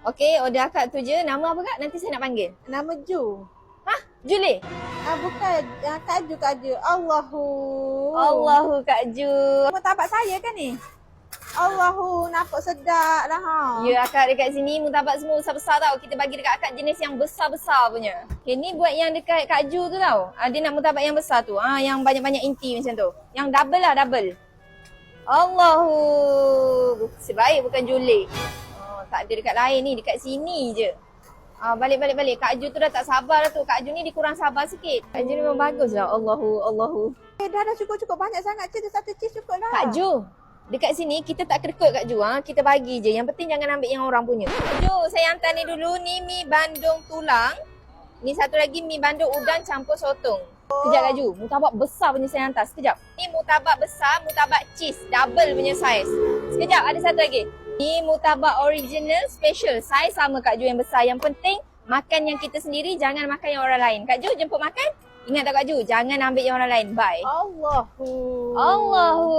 Okey, order akak tu je. Nama apa Kak? Nanti saya nak panggil. Nama Ju. Hah? Julie? Bukan. Kak Ju. Allahu. Allahu Kak Ju. Murtabak saya kan ni? Allahu, nampak sedap lah ha. Ya, akak dekat sini murtabak semua besar-besar tau. Kita bagi dekat akak jenis yang besar-besar punya. Okay, ni buat yang dekat Kak Ju tu tau. Dia nak murtabak yang besar tu. Yang banyak-banyak inti macam tu. Yang double lah, double. Allahu. Sebaik bukan Julie. Tak ada dekat lain ni, dekat sini je. Balik. Kak Ju tu dah tak sabar dah tu. Kak Ju ni dia kurang sabar sikit. Kak Ju ni memang bagus lah. Allahu. Dah cukup. Banyak sangat cheese. Satu cheese cukup lah. Kak Ju, dekat sini kita tak kerekut Kak Ju. Kita bagi je. Yang penting jangan ambil yang orang punya. Kak Ju, saya hantar ni dulu. Ni mi bandung tulang. Ni satu lagi mi bandung udang campur sotong. Sekejap Kak Ju. Murtabak besar punya saya hantar. Sekejap. Ni murtabak besar, murtabak cheese. Double punya saiz. Sekejap, ada satu lagi. Ni murtabak original special. Saiz sama Kak Ju yang besar. Yang penting makan yang kita sendiri, jangan makan yang orang lain. Kak Ju jemput makan. Ingat tak Kak Ju? Jangan ambil yang orang lain. Bye. Allahu. Allahu.